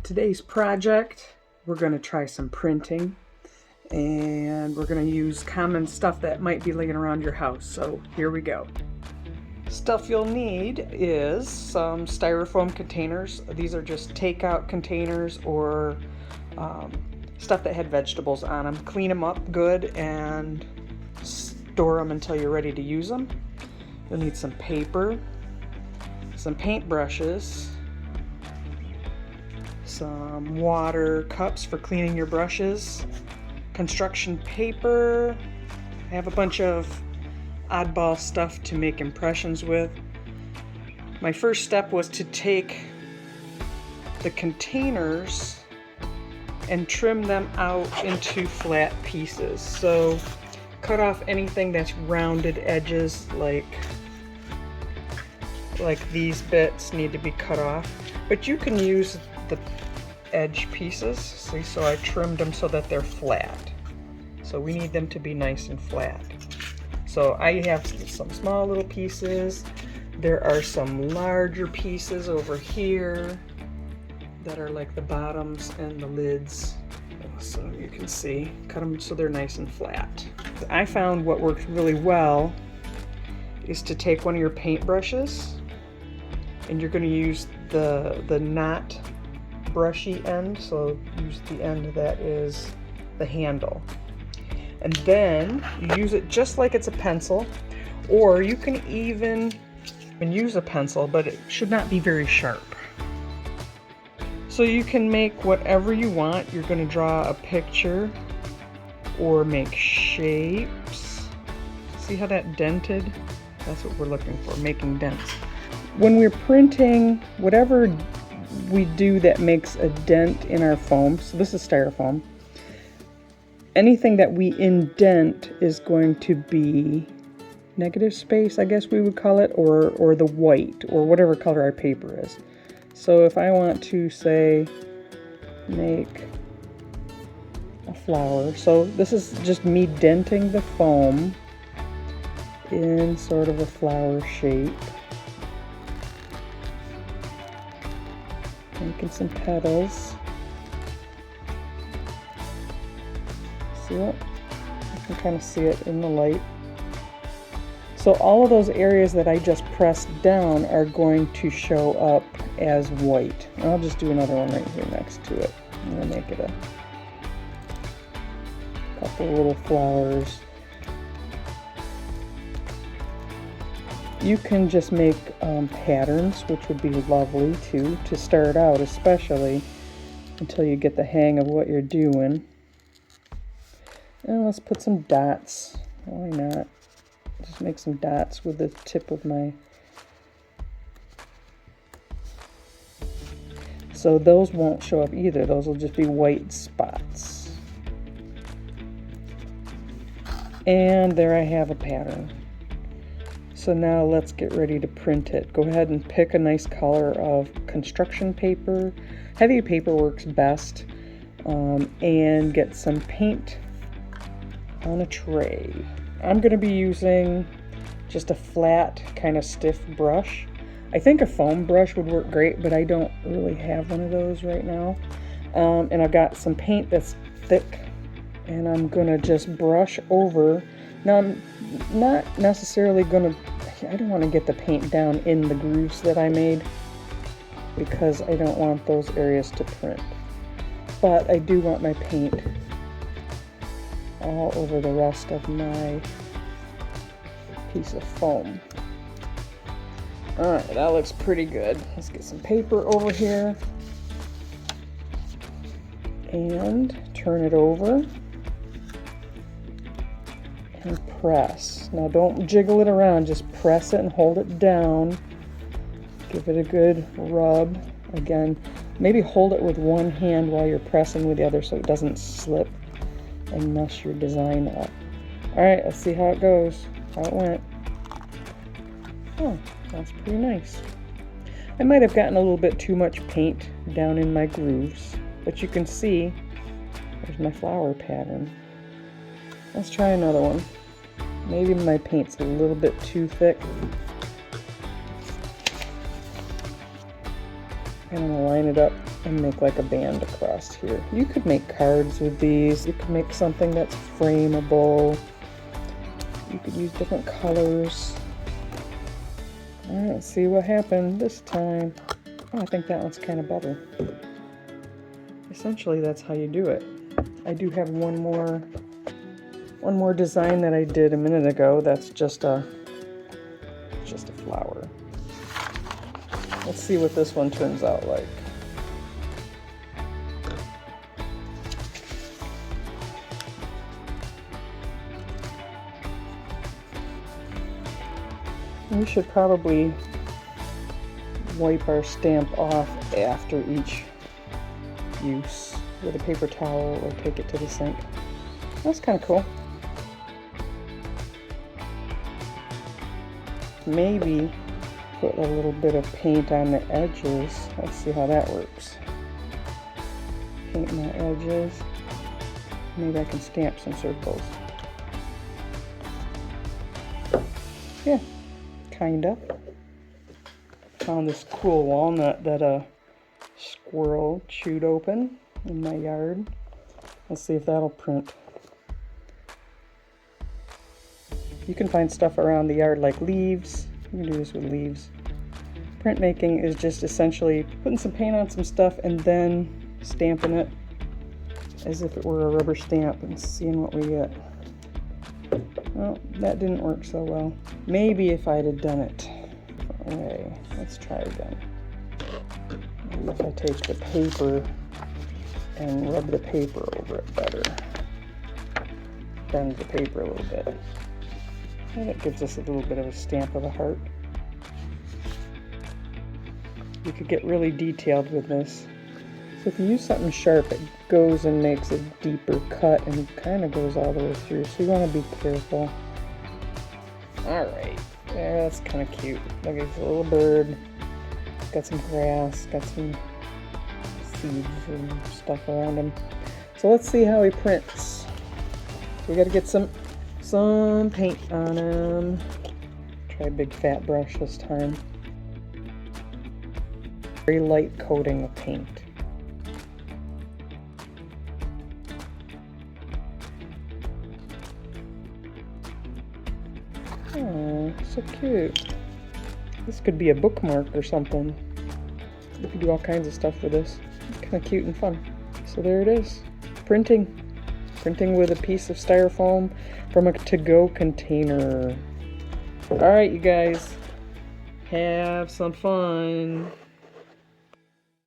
today's project, we're going to try some printing, and we're going to use common stuff that might be laying around your house. So here we go. Stuff you'll need is some styrofoam containers. These are just takeout containers or stuff that had vegetables on them. Clean them up good and store them until you're ready to use them. You'll need some paper, some paint brushes, some water cups for cleaning your brushes, construction paper. I have a bunch of oddball stuff to make impressions with. My first step was to take the containers and trim them out into flat pieces. So cut off anything that's rounded edges, like these bits need to be cut off. But you can use the edge pieces. See, so I trimmed them so that they're flat. So we need them to be nice and flat. So I have some small little pieces. There are some larger pieces over here that are like the bottoms and the lids. So you can see, cut them so they're nice and flat. I found what works really well is to take one of your paint brushes, and you're going to use the not brushy end, so use the end that is the handle. And then you use it just like it's a pencil, or you can even use a pencil, but it should not be very sharp. So you can make whatever you want. You're going to draw a picture or make shapes. See how that dented? That's what we're looking for, making dents. When we're printing, whatever we do that makes a dent in our foam, so this is styrofoam, anything that we indent is going to be negative space, I guess we would call it, or the white, or whatever color our paper is. So if I want to, say, make a flower, so this is just me denting the foam in sort of a flower shape. Making some petals. See it? You can kind of see it in the light. So all of those areas that I just pressed down are going to show up as white. I'll just do another one right here next to it. I'm going to make it a couple little flowers. You can just make patterns, which would be lovely too, to start out, especially until you get the hang of what you're doing. And let's put some dots. Why not? Just make some dots with the tip of my... So those won't show up either. Those will just be white spots. And there I have a pattern. So now let's get ready to print it. Go ahead and pick a nice color of construction paper. Heavy paper works best. And get some paint on a tray. I'm going to be using just a flat, kind of stiff brush. I think a foam brush would work great, but I don't really have one of those right now. And I've got some paint that's thick, and I'm going to just brush over. Now, I'm not necessarily going to, I don't want to get the paint down in the grooves that I made because I don't want those areas to print. But I do want my paint all over the rest of my piece of foam. Alright, that looks pretty good. Let's get some paper over here and turn it over and press. Now don't jiggle it around, just press it and hold it down. Give it a good rub. Again, maybe hold it with one hand while you're pressing with the other so it doesn't slip and mess your design up. Alright, let's see how it goes, how it went. Oh, that's pretty nice. I might have gotten a little bit too much paint down in my grooves, but you can see there's my flower pattern. Let's try another one. Maybe my paint's a little bit too thick. And I'm gonna line it up and make like a band across here. You could make cards with these. You could make something that's frameable. You could use different colors. All right, let's see what happened this time. Oh, I think that one's kind of better. Essentially, that's how you do it. I do have one more design that I did a minute ago. That's just a flower. Let's see what this one turns out like. We should probably wipe our stamp off after each use with a paper towel or take it to the sink. That's kind of cool. Maybe put a little bit of paint on the edges. Let's see how that works. Paint my edges. Maybe I can stamp some circles. Yeah, kinda. Found this cool walnut that a squirrel chewed open in my yard. Let's see if that'll print. You can find stuff around the yard like leaves. You can do this with leaves. Printmaking is just essentially putting some paint on some stuff and then stamping it as if it were a rubber stamp and seeing what we get. Well, that didn't work so well. Maybe if I'd have done it a different way. Let's try again. Maybe if I take the paper and rub the paper over it better. Bend the paper a little bit. And that gives us a little bit of a stamp of a heart. You could get really detailed with this. So if you use something sharp, it goes and makes a deeper cut and kind of goes all the way through. So you want to be careful. Alright, yeah, that's kind of cute. Look, it's a little bird. Got some grass, got some seeds and stuff around him. So let's see how he prints. We got to get some paint on him. Try a big fat brush this time. Very light coating of paint. Oh, so cute. This could be a bookmark or something. You could do all kinds of stuff with this. It's kind of cute and fun. So there it is. Printing. Printing with a piece of styrofoam from a to-go container. Alright, you guys. Have some fun.